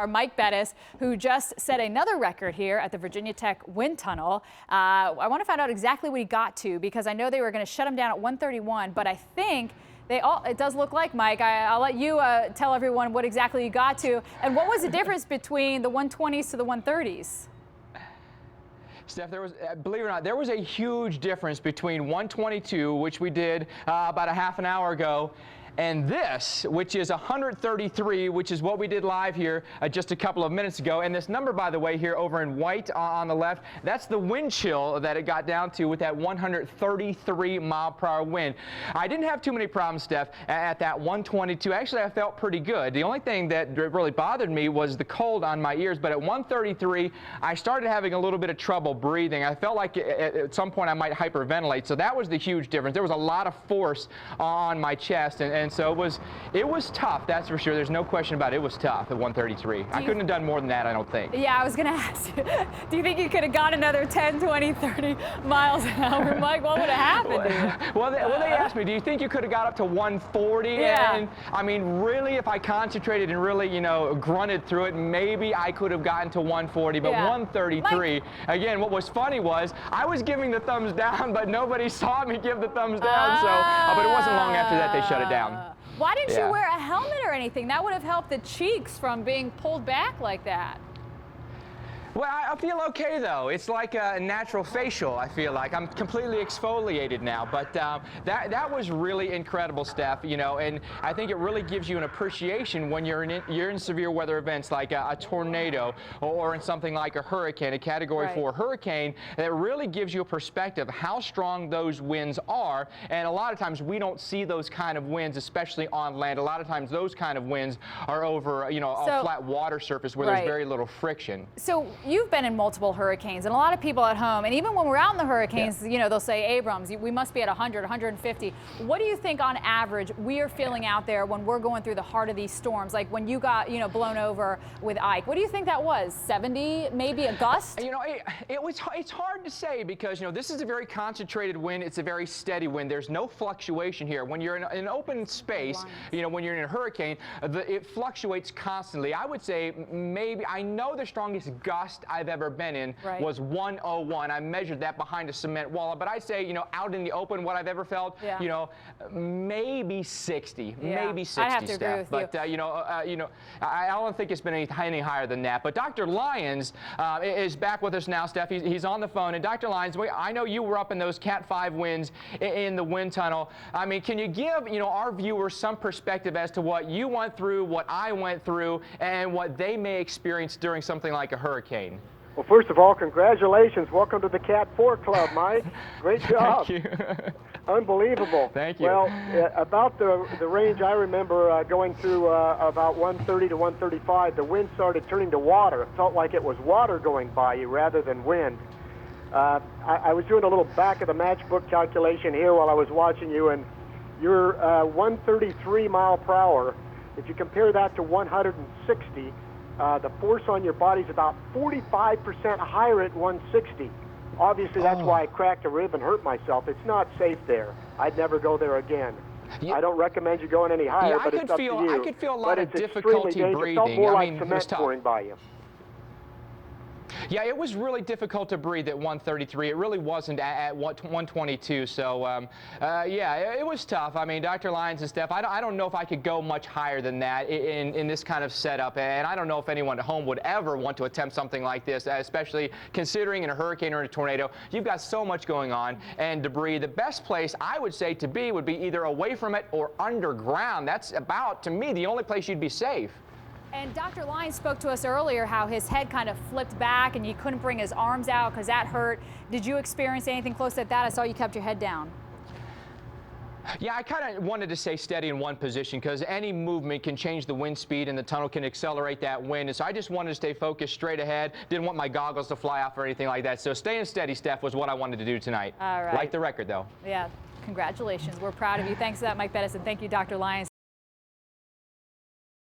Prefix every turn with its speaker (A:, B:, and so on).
A: Our Mike Bettis, who just set another record here at the Virginia Tech wind tunnel. I want to find out exactly what he got to, because I know they were going to shut him down at 131, but I think it does look like, Mike, I'll let you tell everyone what exactly you got to. And what was the difference between the 120s to the 130s?
B: Steph, believe it or not, there was a huge difference between 122, which we did about a half an hour ago, and this, which is 133, which is what we did live here just a couple of minutes ago. And this number, by the way, here over in white on the left, that's the wind chill that it got down to with that 133-mile-per-hour wind. I didn't have too many problems, Steph, at that 122. Actually, I felt pretty good. The only thing that really bothered me was the cold on my ears. But at 133, I started having a little bit of trouble breathing. I felt like at some point I might hyperventilate. So that was the huge difference. There was a lot of force on my chest, and so it was tough, that's for sure. There's no question about it. It was tough at 133. I couldn't have done more than that, I don't think.
A: Yeah, I was going to ask you, do you think you could have got another 10, 20, 30 miles an hour, Mike? What would have happened to you?
B: Well, they asked me, do you think you could have got up to 140?
A: Yeah.
B: And I mean, really, if I concentrated and really, grunted through it, maybe I could have gotten to 140, but yeah. 133, Mike, again, what was funny was I was giving the thumbs down, but nobody saw me give the thumbs down, but it wasn't long after that they shut it down.
A: Why didn't you wear a helmet or anything? That would have helped the cheeks from being pulled back like that.
B: Well, I feel okay, though. It's like a natural facial, I feel like. I'm completely exfoliated now. But that was really incredible, Steph, and I think it really gives you an appreciation when you're in severe weather events like a tornado or in something like a hurricane, a Category 4 hurricane. That really gives you a perspective of how strong those winds are. And a lot of times we don't see those kind of winds, especially on land. A lot of times those kind of winds are over, a flat water surface where there's very little friction.
A: So you've been in multiple hurricanes, and a lot of people at home, and even when we're out in the hurricanes, they'll say, Abrams, we must be at 100, 150. What do you think on average we are feeling out there when we're going through the heart of these storms? Like when you got, blown over with Ike, what do you think that was? 70, maybe a gust?
B: It's hard to say because, this is a very concentrated wind. It's a very steady wind. There's no fluctuation here. When you're in an open space, when you're in a hurricane, it fluctuates constantly. I would say maybe, I know the strongest gust I've ever been in was 101. I measured that behind a cement wall, but I'd say, out in the open, what I've ever felt, maybe 60, maybe 60,
A: I'd have to
B: Steph.
A: agree with
B: you. I don't think it's been any higher than that. But Dr. Lyons is back with us now, Steph. He's on the phone. And Dr. Lyons, I know you were up in those Cat 5 winds in the wind tunnel. I mean, can you give, our viewers some perspective as to what you went through, what I went through, and what they may experience during something like a hurricane?
C: Well, first of all, congratulations. Welcome to the Cat 4 Club, Mike. Great job.
B: Thank you.
C: Unbelievable.
B: Thank you.
C: Well, about the range I remember going through about 130 to 135, the wind started turning to water. It felt like it was water going by you rather than wind. I was doing a little back of the matchbook calculation here while I was watching you, and you're 133 mile per hour. If you compare that to 160, the force on your body is about 45% higher at 160. Obviously, that's why I cracked a rib and hurt myself. It's not safe there. I'd never go there again. I don't recommend you going any higher, but it's up to you.
B: I could feel a lot of difficulty breathing.
C: It felt more like cement pouring by you.
B: Yeah, it was really difficult to breathe at 133. It really wasn't at 122. So, yeah, it was tough. I mean, Dr. Lyons and Steph, I don't know if I could go much higher than that in this kind of setup. And I don't know if anyone at home would ever want to attempt something like this, especially considering in a hurricane or in a tornado, you've got so much going on and debris. The best place I would say to be would be either away from it or underground. That's about, to me, the only place you'd be safe.
A: And Dr. Lyons spoke to us earlier how his head kind of flipped back and you couldn't bring his arms out because that hurt. Did you experience anything close to that? I saw you kept your head down.
B: Yeah, I kind of wanted to stay steady in one position because any movement can change the wind speed and the tunnel can accelerate that wind. And so I just wanted to stay focused straight ahead. Didn't want my goggles to fly off or anything like that. So staying steady, Steph, was what I wanted to do tonight.
A: All right.
B: Like the record, though.
A: Yeah, congratulations. We're proud of you. Thanks for that, Mike Bettis, and thank you, Dr. Lyons.